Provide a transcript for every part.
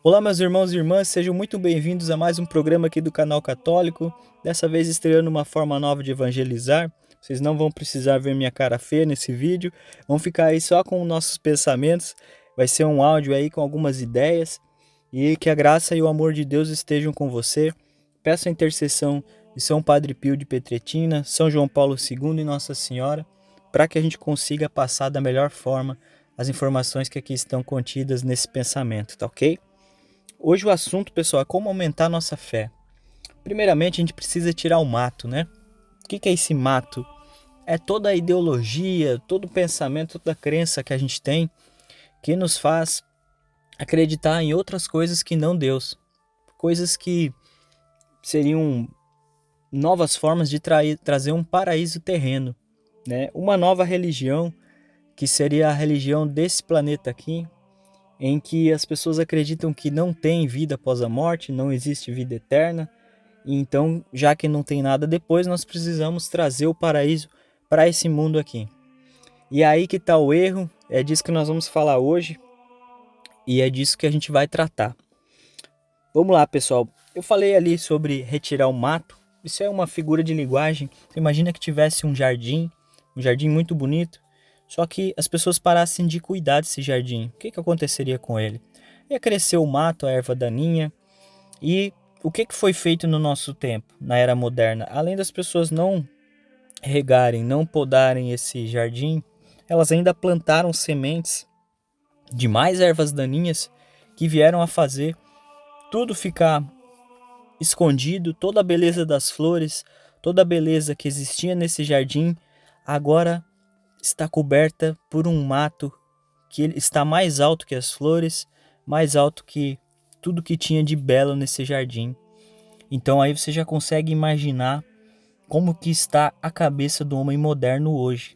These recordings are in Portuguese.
Olá, meus irmãos e irmãs, sejam muito bem-vindos a mais um programa aqui do canal Católico. Dessa vez estreando uma forma nova de evangelizar. Vocês não vão precisar ver minha cara feia nesse vídeo, vão ficar aí só com nossos pensamentos. Vai ser um áudio aí com algumas ideias e que a graça e o amor de Deus estejam com você. Peço a intercessão de São Padre Pio de Petretina, São João Paulo II e Nossa Senhora, para que a gente consiga passar da melhor forma as informações que aqui estão contidas nesse pensamento, tá ok? Hoje o assunto, pessoal, é como aumentar a nossa fé. Primeiramente, a gente precisa tirar o mato, né? O que é esse mato? É toda a ideologia, todo o pensamento, toda a crença que a gente tem que nos faz acreditar em outras coisas que não Deus. Coisas que seriam novas formas de trazer um paraíso terreno, né? Uma nova religião, que seria a religião desse planeta aqui, em que as pessoas acreditam que não tem vida após a morte, não existe vida eterna, e então, já que não tem nada depois, nós precisamos trazer o paraíso para esse mundo aqui. E é aí que está o erro, é disso que nós vamos falar hoje, e é disso que a gente vai tratar. Vamos lá, pessoal. Eu falei ali sobre retirar o mato, isso é uma figura de linguagem. Você imagina que tivesse um jardim muito bonito, só que as pessoas parassem de cuidar desse jardim. O que aconteceria com ele? Ia crescer o mato, a erva daninha. E o que foi feito no nosso tempo, na era moderna? Além das pessoas não regarem, não podarem esse jardim, elas ainda plantaram sementes de mais ervas daninhas que vieram a fazer tudo ficar escondido, toda a beleza das flores, toda a beleza que existia nesse jardim, agora está coberta por um mato que está mais alto que as flores, mais alto que tudo que tinha de belo nesse jardim. Então aí você já consegue imaginar como que está a cabeça do homem moderno hoje.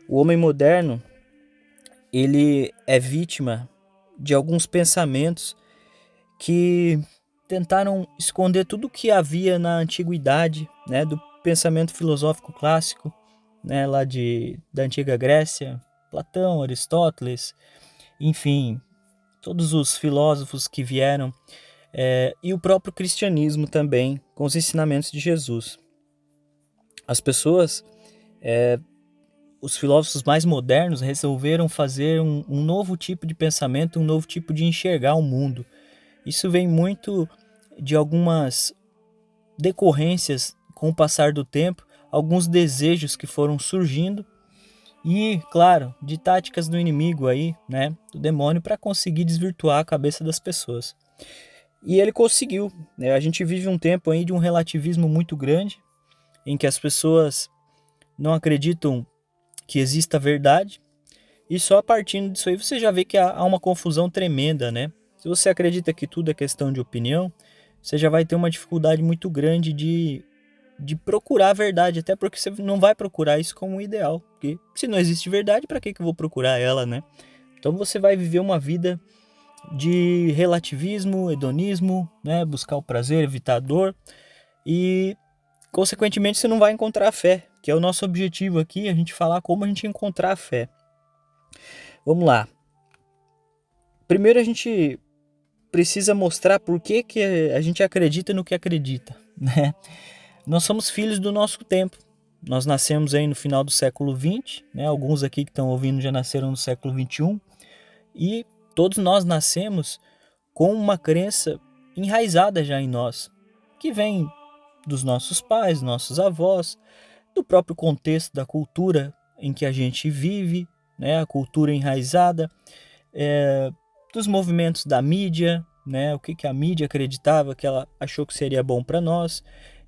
O homem moderno, ele é vítima de alguns pensamentos que tentaram esconder tudo o que havia na antiguidade, né, do pensamento filosófico clássico, né, lá da antiga Grécia, Platão, Aristóteles, enfim, todos os filósofos que vieram, e o próprio cristianismo também, com os ensinamentos de Jesus. As pessoas, os filósofos mais modernos resolveram fazer um novo tipo de pensamento, um novo tipo de enxergar o mundo. Isso vem muito de algumas decorrências com o passar do tempo, alguns desejos que foram surgindo e, claro, de táticas do inimigo aí, né, do demônio, para conseguir desvirtuar a cabeça das pessoas. E ele conseguiu, né? A gente vive um tempo aí de um relativismo muito grande, em que as pessoas não acreditam que exista verdade, e só partindo disso aí você já vê que há uma confusão tremenda, né? Se você acredita que tudo é questão de opinião, você já vai ter uma dificuldade muito grande de procurar a verdade, até porque você não vai procurar isso como um ideal, porque se não existe verdade, para que eu vou procurar ela, né? Então você vai viver uma vida de relativismo, hedonismo, né? Buscar o prazer, evitar a dor e, consequentemente, você não vai encontrar a fé, que é o nosso objetivo aqui, a gente falar como a gente encontrar a fé. Vamos lá. Primeiro a gente precisa mostrar por que a gente acredita no que acredita, né? Nós somos filhos do nosso tempo. Nós nascemos aí no final do século XX, né? Alguns aqui que estão ouvindo já nasceram no século XXI. E todos nós nascemos com uma crença enraizada já em nós, que vem dos nossos pais, nossos avós, do próprio contexto da cultura em que a gente vive, né? A cultura enraizada, dos movimentos da mídia, né? O que a mídia acreditava que ela achou que seria bom para nós.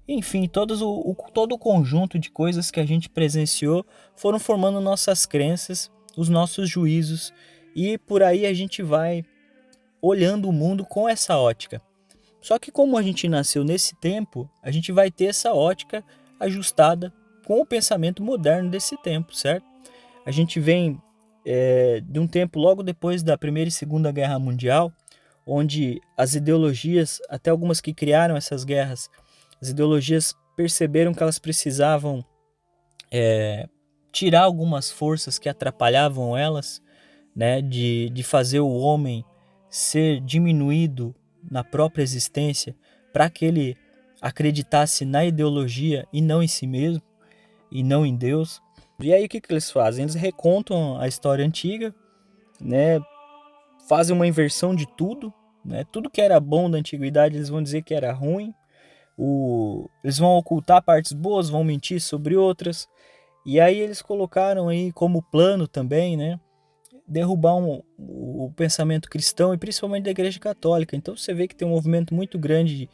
Enfim, todo o conjunto de coisas que a gente presenciou foram formando nossas crenças, os nossos juízos, e por aí a gente vai olhando o mundo com essa ótica. Só que como a gente nasceu nesse tempo, a gente vai ter essa ótica ajustada com o pensamento moderno desse tempo, certo? A gente vem de um tempo logo depois da Primeira e Segunda Guerra Mundial, onde as ideologias, até algumas que criaram essas guerras, as ideologias perceberam que elas precisavam tirar algumas forças que atrapalhavam elas, né, de fazer o homem ser diminuído na própria existência para que ele acreditasse na ideologia e não em si mesmo, e não em Deus. E aí o que eles fazem? Eles recontam a história antiga, né? Fazem uma inversão de tudo, né? Tudo que era bom da antiguidade eles vão dizer que era ruim. Eles vão ocultar partes boas, vão mentir sobre outras. E aí eles colocaram aí como plano também, né? Derrubar o pensamento cristão e principalmente da Igreja Católica. Então você vê que tem um movimento muito grande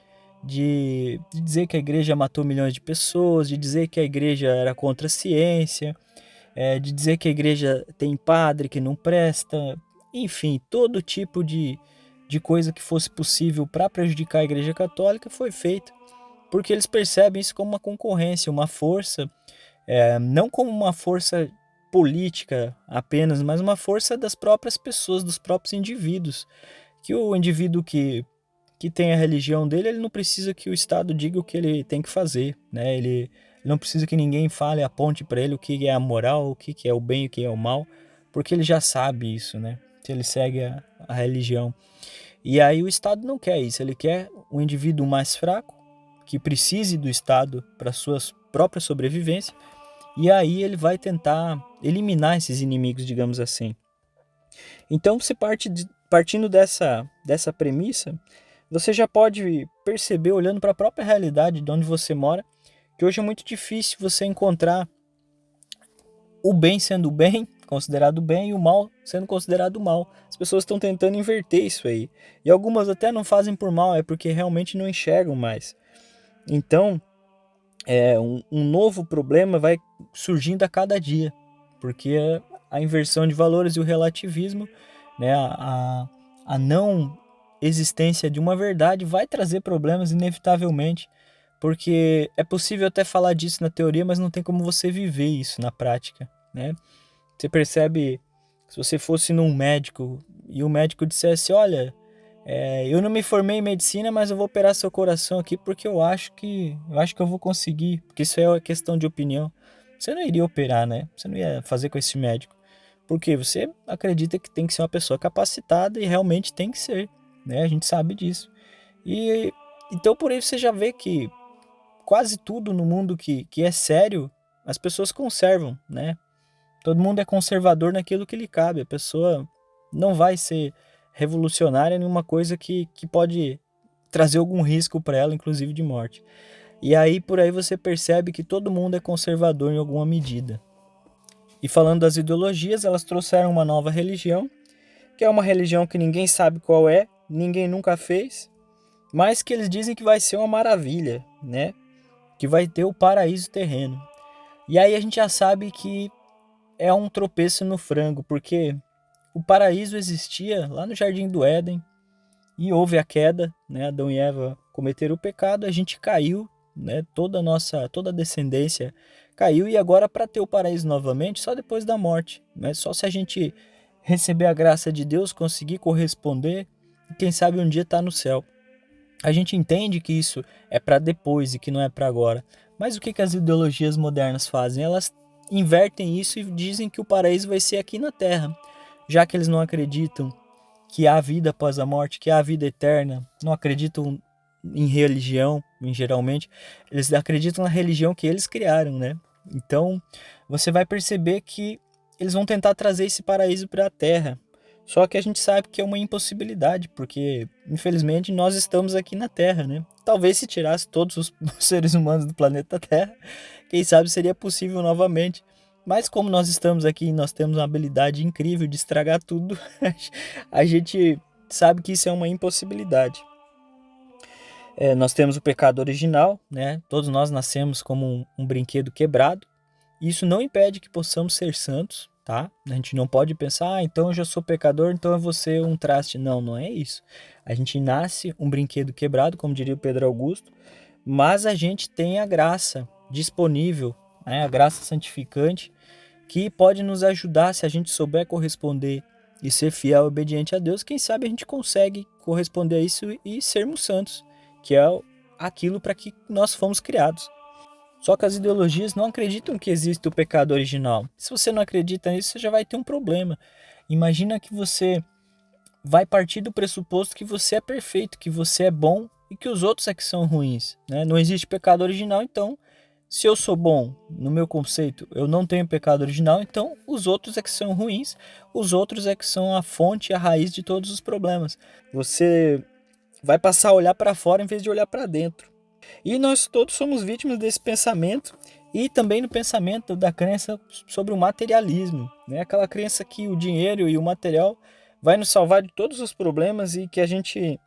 de dizer que a igreja matou milhões de pessoas, de dizer que a igreja era contra a ciência, de dizer que a igreja tem padre que não presta, enfim, todo tipo de coisa que fosse possível para prejudicar a Igreja Católica foi feito, porque eles percebem isso como uma concorrência, uma força, não como uma força política apenas, mas uma força das próprias pessoas, dos próprios indivíduos, que o indivíduo que tem a religião dele, ele não precisa que o Estado diga o que ele tem que fazer, né? Ele não precisa que ninguém fale, aponte para ele o que é a moral, o que é o bem, o que é o mal, porque ele já sabe isso, né? Se ele segue a religião. E aí o Estado não quer isso, ele quer um indivíduo mais fraco, que precise do Estado para sua própria sobrevivência, e aí ele vai tentar eliminar esses inimigos, digamos assim. Então, partindo dessa premissa, você já pode perceber, olhando para a própria realidade de onde você mora, que hoje é muito difícil você encontrar o bem sendo bem, considerado bem, e o mal sendo considerado mal. As pessoas estão tentando inverter isso aí. E algumas até não fazem por mal, é porque realmente não enxergam mais. Então, um novo problema vai surgindo a cada dia, porque a inversão de valores e o relativismo, né, a não existência de uma verdade vai trazer problemas inevitavelmente, porque é possível até falar disso na teoria, mas não tem como você viver isso na prática, né? Você percebe, se você fosse num médico e o médico dissesse, olha, eu não me formei em medicina, mas eu vou operar seu coração aqui porque eu acho que eu vou conseguir, porque isso é questão de opinião. Você não iria operar, né? Você não ia fazer com esse médico, porque você acredita que tem que ser uma pessoa capacitada e realmente tem que ser, né? A gente sabe disso. E então por isso você já vê que quase tudo no mundo que é sério, as pessoas conservam, né? Todo mundo é conservador naquilo que lhe cabe. A pessoa não vai ser revolucionária em uma coisa que pode trazer algum risco para ela, inclusive de morte. E aí por aí você percebe que todo mundo é conservador em alguma medida. E falando das ideologias, elas trouxeram uma nova religião, que é uma religião que ninguém sabe qual é, ninguém nunca fez, mas que eles dizem que vai ser uma maravilha, né? Que vai ter o paraíso terreno. E aí a gente já sabe que é um tropeço no frango, porque o paraíso existia lá no Jardim do Éden e houve a queda, né? Adão e Eva cometeram o pecado, a gente caiu, né? Toda a descendência caiu, e agora para ter o paraíso novamente, só depois da morte, né? Só se a gente receber a graça de Deus, conseguir corresponder e quem sabe um dia estar no céu. A gente entende que isso é para depois e que não é para agora. Mas o que as ideologias modernas fazem? Elas invertem isso e dizem que o paraíso vai ser aqui na Terra. Já que eles não acreditam que há vida após a morte, que há vida eterna, não acreditam em religião, geralmente, eles acreditam na religião que eles criaram, né? Então, você vai perceber que eles vão tentar trazer esse paraíso para a Terra. Só que a gente sabe que é uma impossibilidade, porque infelizmente nós estamos aqui na Terra, né? Talvez se tirasse todos os seres humanos do planeta Terra, quem sabe seria possível novamente. Mas como nós estamos aqui e nós temos uma habilidade incrível de estragar tudo, a gente sabe que isso é uma impossibilidade. Nós temos o pecado original, né? Todos nós nascemos como um brinquedo quebrado. Isso não impede que possamos ser santos, tá? A gente não pode pensar, então eu já sou pecador, então eu vou ser um traste. Não, não é isso. A gente nasce um brinquedo quebrado, como diria o Pedro Augusto, mas a gente tem a graça disponível, né? A graça santificante, que pode nos ajudar se a gente souber corresponder e ser fiel e obediente a Deus. Quem sabe a gente consegue corresponder a isso e sermos santos, que é aquilo para que nós fomos criados. Só que as ideologias não acreditam que existe o pecado original. Se você não acredita nisso, você já vai ter um problema. Imagina que você vai partir do pressuposto que você é perfeito, que você é bom e que os outros é que são ruins, né? Não existe pecado original, então, se eu sou bom, no meu conceito, eu não tenho pecado original, então os outros é que são ruins, os outros é que são a fonte e a raiz de todos os problemas. Você vai passar a olhar para fora em vez de olhar para dentro. E nós todos somos vítimas desse pensamento e também do pensamento da crença sobre o materialismo, né? Aquela crença que o dinheiro e o material vai nos salvar de todos os problemas e que a gente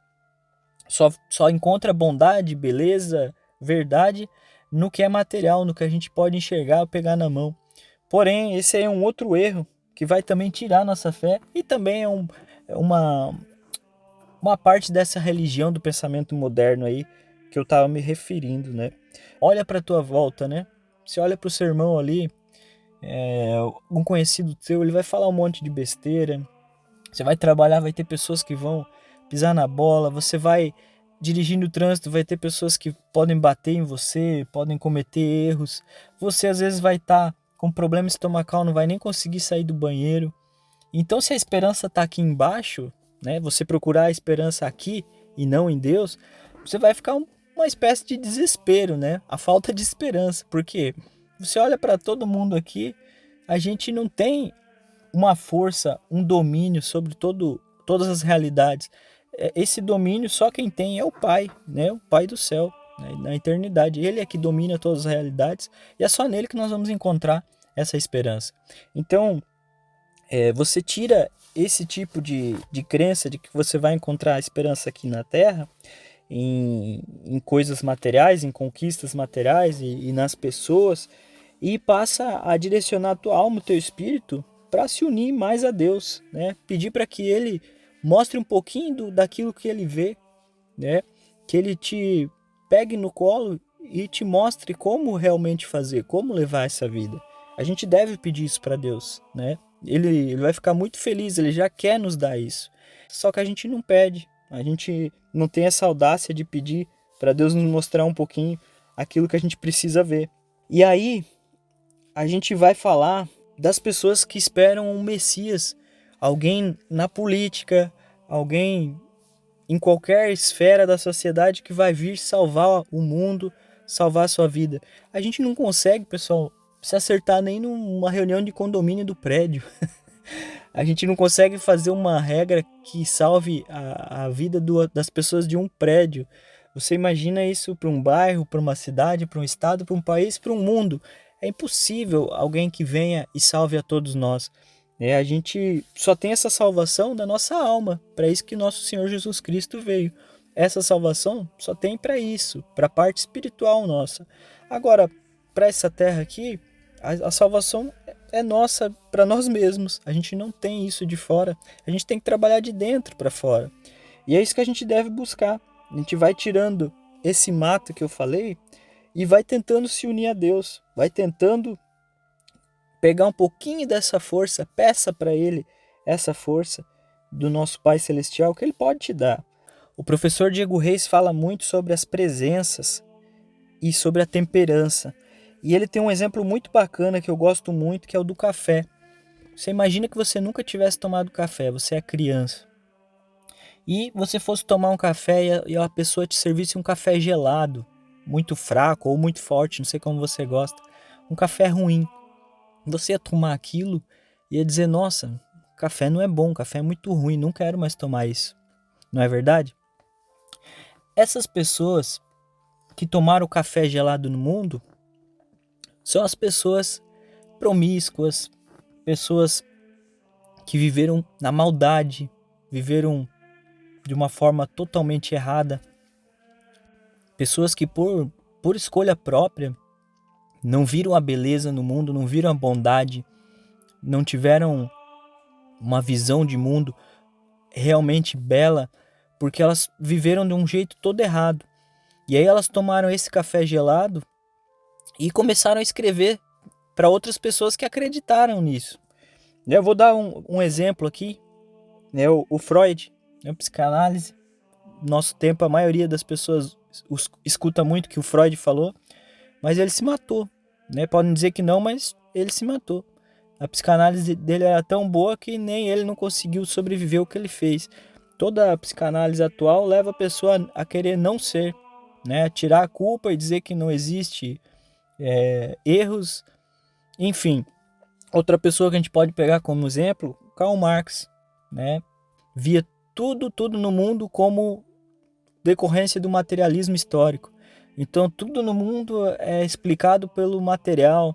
só encontra bondade, beleza, verdade no que é material, no que a gente pode enxergar ou pegar na mão. Porém, esse aí é um outro erro que vai também tirar a nossa fé e também é uma parte dessa religião do pensamento moderno aí que eu estava me referindo, né? Olha para a tua volta, né? Você olha para o seu irmão ali, um conhecido teu, ele vai falar um monte de besteira. Você vai trabalhar, vai ter pessoas que vão pisar na bola. Você vai dirigindo o trânsito, vai ter pessoas que podem bater em você, podem cometer erros. Você às vezes vai estar com problema estomacal, não vai nem conseguir sair do banheiro. Então, se a esperança está aqui embaixo, né? Você procurar a esperança aqui e não em Deus, você vai ficar uma espécie de desespero, né? A falta de esperança, porque você olha para todo mundo aqui, a gente não tem uma força, um domínio sobre todas as realidades. Esse domínio só quem tem é o Pai, né? O Pai do céu, né? Na eternidade. Ele é que domina todas as realidades e é só nele que nós vamos encontrar essa esperança. Então, você tira esse tipo de crença de que você vai encontrar a esperança aqui na Terra, em coisas materiais, em conquistas materiais e nas pessoas, e passa a direcionar a tua alma, o teu espírito, para se unir mais a Deus, né? Pedir para que Ele mostre um pouquinho daquilo que Ele vê, né? Que Ele te pegue no colo e te mostre como realmente fazer, como levar essa vida. A gente deve pedir isso para Deus, né? Ele vai ficar muito feliz, Ele já quer nos dar isso. Só que a gente não pede, a gente não tem essa audácia de pedir para Deus nos mostrar um pouquinho aquilo que a gente precisa ver. E aí, a gente vai falar das pessoas que esperam um Messias, alguém na política, alguém em qualquer esfera da sociedade que vai vir salvar o mundo, salvar a sua vida. A gente não consegue, pessoal, se acertar nem numa reunião de condomínio do prédio. A gente não consegue fazer uma regra que salve a vida das pessoas de um prédio. Você imagina isso para um bairro, para uma cidade, para um estado, para um país, para um mundo. É impossível alguém que venha e salve a todos nós. A gente só tem essa salvação da nossa alma. Para isso que nosso Senhor Jesus Cristo veio. Essa salvação só tem para isso, para a parte espiritual nossa. Agora, para essa terra aqui, a salvação é nossa para nós mesmos. A gente não tem isso de fora. A gente tem que trabalhar de dentro para fora. E é isso que a gente deve buscar. A gente vai tirando esse mato que eu falei e vai tentando se unir a Deus. Vai tentando pegar um pouquinho dessa força. Peça para Ele essa força do nosso Pai Celestial que Ele pode te dar. O professor Diego Reis fala muito sobre as presenças e sobre a temperança. E ele tem um exemplo muito bacana que eu gosto muito, que é o do café. Você imagina que você nunca tivesse tomado café, você é criança. E você fosse tomar um café e a pessoa te servisse um café gelado, muito fraco ou muito forte, não sei como você gosta. Um café ruim. Você ia tomar aquilo e ia dizer, nossa, café não é bom, café é muito ruim, não quero mais tomar isso. Não é verdade? Essas pessoas que tomaram café gelado no mundo são as pessoas promíscuas, pessoas que viveram na maldade, viveram de uma forma totalmente errada, pessoas que por escolha própria não viram a beleza no mundo, não viram a bondade, não tiveram uma visão de mundo realmente bela, porque elas viveram de um jeito todo errado. E aí elas tomaram esse café gelado e começaram a escrever para outras pessoas que acreditaram nisso. Eu vou dar um exemplo aqui, né? O Freud, né? Psicanálise. No nosso tempo, a maioria das pessoas escuta muito o que o Freud falou, mas ele se matou. Né? Podem dizer que não, mas ele se matou. A psicanálise dele era tão boa que nem ele não conseguiu sobreviver ao que ele fez. Toda a psicanálise atual leva a pessoa a querer não ser, né? Tirar a culpa e dizer que não existe erros. Enfim, outra pessoa que a gente pode pegar como exemplo, Karl Marx, né? Via tudo no mundo como decorrência do materialismo histórico. Então, tudo no mundo é explicado pelo material,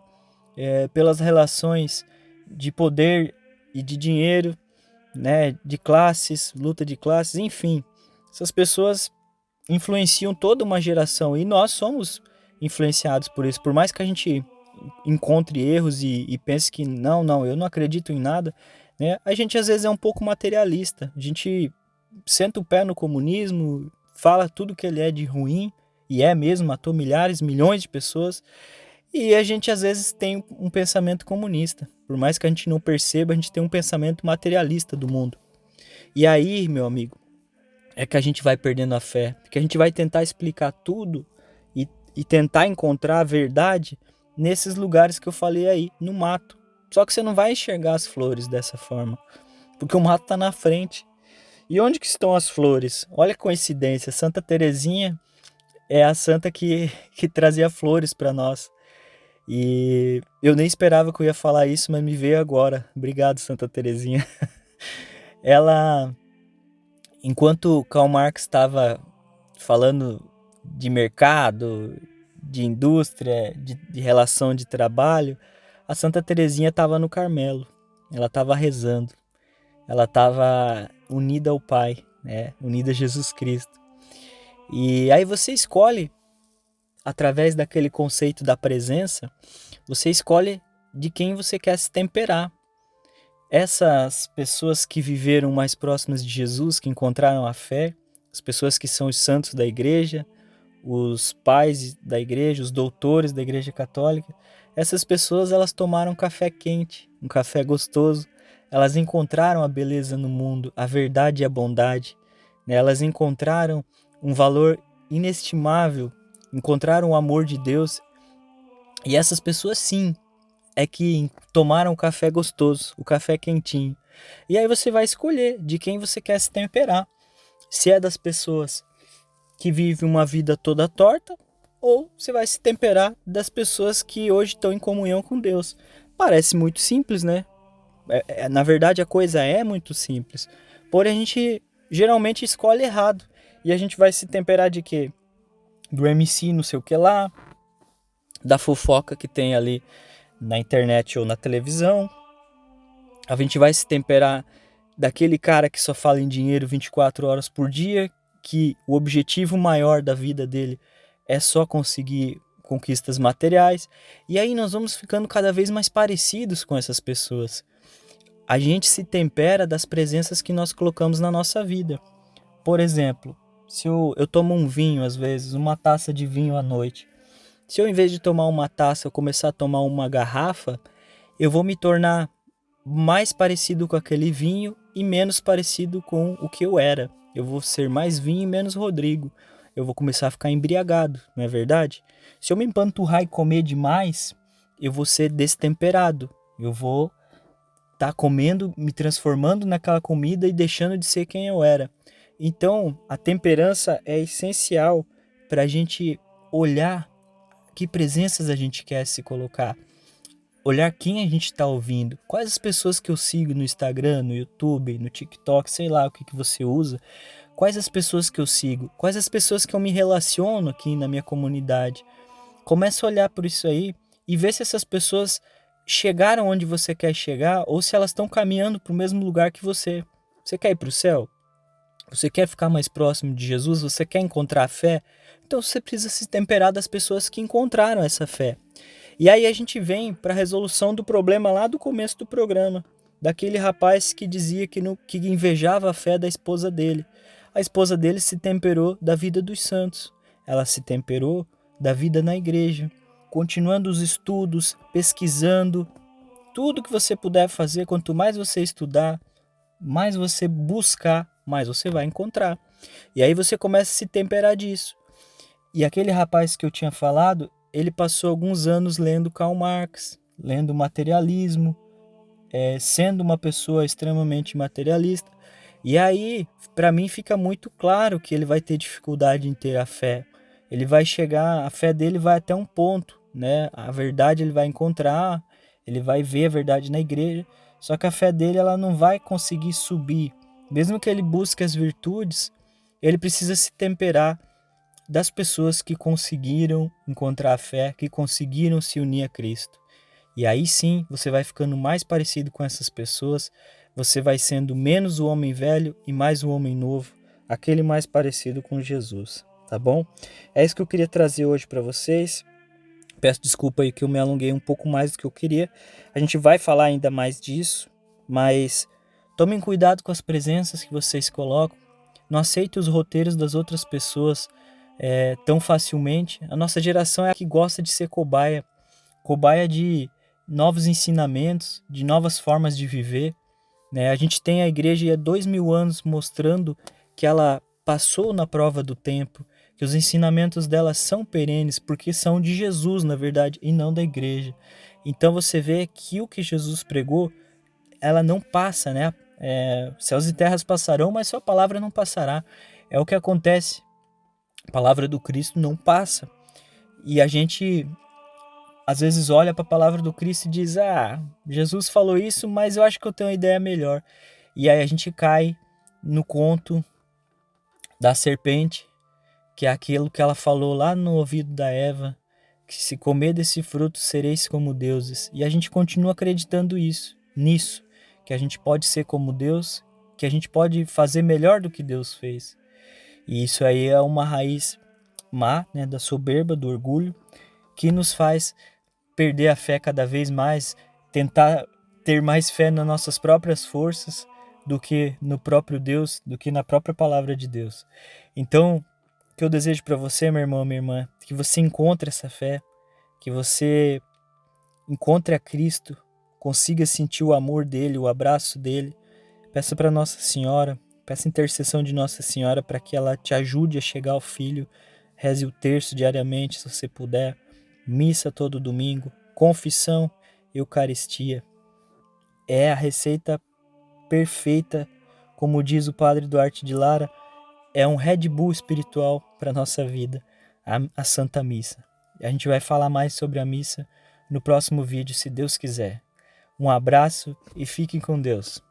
pelas relações de poder e de dinheiro, né, de classes, luta de classes, enfim. Essas pessoas influenciam toda uma geração e nós somos influenciados por isso. Por mais que a gente encontre erros e pense que não, eu não acredito em nada, né, a gente às vezes é um pouco materialista. A gente senta o pé no comunismo, fala tudo que ele é de ruim, e é mesmo, matou milhares, milhões de pessoas, e a gente às vezes tem um pensamento comunista. Por mais que a gente não perceba, a gente tem um pensamento materialista do mundo. E aí, meu amigo, é que a gente vai perdendo a fé, porque a gente vai tentar explicar tudo e tentar encontrar a verdade nesses lugares que eu falei aí, no mato. Só que você não vai enxergar as flores dessa forma, porque o mato está na frente. E onde que estão as flores? Olha a coincidência, Santa Teresinha é a santa que trazia flores para nós. E eu nem esperava que eu ia falar isso, mas me veio agora. Obrigado, Santa Teresinha. Ela, enquanto Karl Marx estava falando de mercado, de indústria, de relação de trabalho, a Santa Teresinha estava no Carmelo. Ela estava rezando. Ela estava unida ao Pai, né? Unida a Jesus Cristo. E aí você escolhe, através daquele conceito da presença, você escolhe de quem você quer se temperar. Essas pessoas que viveram mais próximas de Jesus, que encontraram a fé, as pessoas que são os santos da igreja, os pais da igreja, os doutores da igreja católica, essas pessoas elas tomaram café quente, um café gostoso, elas encontraram a beleza no mundo, a verdade e a bondade, né? Elas encontraram um valor inestimável, encontraram o amor de Deus, e essas pessoas sim, é que tomaram o café gostoso, o café quentinho. E aí você vai escolher de quem você quer se temperar. Se é das pessoas que vivem uma vida toda torta, ou você vai se temperar das pessoas que hoje estão em comunhão com Deus. Parece muito simples, né? Na verdade a coisa é muito simples. Porém a gente geralmente escolhe errado. E a gente vai se temperar de quê? Do MC não sei o que lá, da fofoca que tem ali na internet ou na televisão. A gente vai se temperar daquele cara que só fala em dinheiro 24 horas por dia, que o objetivo maior da vida dele é só conseguir conquistas materiais. E aí nós vamos ficando cada vez mais parecidos com essas pessoas. A gente se tempera das presenças que nós colocamos na nossa vida. Por exemplo, se eu tomo um vinho às vezes, uma taça de vinho à noite, se eu, em vez de tomar uma taça, eu começar a tomar uma garrafa, eu vou me tornar mais parecido com aquele vinho e menos parecido com o que eu era. Eu vou ser mais vinho e menos Rodrigo. Eu vou começar a ficar embriagado, não é verdade? Se eu me empanturrar e comer demais, eu vou ser destemperado. Eu vou estar comendo, me transformando naquela comida e deixando de ser quem eu era. Então, a temperança é essencial para a gente olhar que presenças a gente quer se colocar, olhar quem a gente está ouvindo, quais as pessoas que eu sigo no Instagram, no YouTube, no TikTok, sei lá o que você usa, quais as pessoas que eu sigo, quais as pessoas que eu me relaciono aqui na minha comunidade. Começa a olhar por isso aí e ver se essas pessoas chegaram onde você quer chegar ou se elas estão caminhando para o mesmo lugar que você. Você quer ir para o céu? Você quer ficar mais próximo de Jesus? Você quer encontrar a fé? Então você precisa se temperar das pessoas que encontraram essa fé. E aí a gente vem para a resolução do problema lá do começo do programa, daquele rapaz que dizia que invejava a fé da esposa dele. A esposa dele se temperou da vida dos santos. Ela se temperou da vida na igreja, continuando os estudos, pesquisando, tudo que você puder fazer, quanto mais você estudar, mais você buscar, mais você vai encontrar. E aí você começa a se temperar disso. E aquele rapaz que eu tinha falado, ele passou alguns anos lendo Karl Marx, lendo materialismo, sendo uma pessoa extremamente materialista. E aí, para mim, fica muito claro que ele vai ter dificuldade em ter a fé. Ele vai chegar, a fé dele vai até um ponto, né? A verdade ele vai encontrar, ele vai ver a verdade na igreja, só que a fé dele ela não vai conseguir subir. Mesmo que ele busque as virtudes, ele precisa se temperar das pessoas que conseguiram encontrar a fé, que conseguiram se unir a Cristo. E aí sim, você vai ficando mais parecido com essas pessoas, você vai sendo menos o homem velho e mais o homem novo, aquele mais parecido com Jesus, tá bom? É isso que eu queria trazer hoje para vocês. Peço desculpa aí que eu me alonguei um pouco mais do que eu queria. A gente vai falar ainda mais disso, mas tomem cuidado com as presenças que vocês colocam. Não aceite os roteiros das outras pessoas tão facilmente. A nossa geração é a que gosta de ser cobaia de novos ensinamentos, de novas formas de viver, né? A gente tem a igreja há 2000 anos mostrando que ela passou na prova do tempo, que os ensinamentos dela são perenes, porque são de Jesus, na verdade, e não da igreja. Então você vê que o que Jesus pregou, ela não passa, né? Céus e terras passarão, mas sua palavra não passará. É o que acontece. A palavra do Cristo não passa. E a gente às vezes olha para a palavra do Cristo e diz: Jesus falou isso, mas eu acho que eu tenho uma ideia melhor. E aí a gente cai no conto da serpente, que é aquilo que ela falou lá no ouvido da Eva, que se comer desse fruto sereis como deuses. E a gente continua acreditando nisso, que a gente pode ser como Deus, que a gente pode fazer melhor do que Deus fez. E isso aí é uma raiz má, né, da soberba, do orgulho, que nos faz perder a fé cada vez mais, tentar ter mais fé nas nossas próprias forças do que no próprio Deus, do que na própria palavra de Deus. Então, o que eu desejo para você, meu irmão, minha irmã, que você encontre essa fé, que você encontre a Cristo, consiga sentir o amor dele, o abraço dele. Peça para Nossa Senhora, peça intercessão de Nossa Senhora para que ela te ajude a chegar ao Filho. Reze o terço diariamente, se você puder. Missa todo domingo, confissão, Eucaristia. É a receita perfeita, como diz o padre Duarte de Lara, é um Red Bull espiritual para a nossa vida, a Santa Missa. A gente vai falar mais sobre a missa no próximo vídeo, se Deus quiser. Um abraço e fiquem com Deus.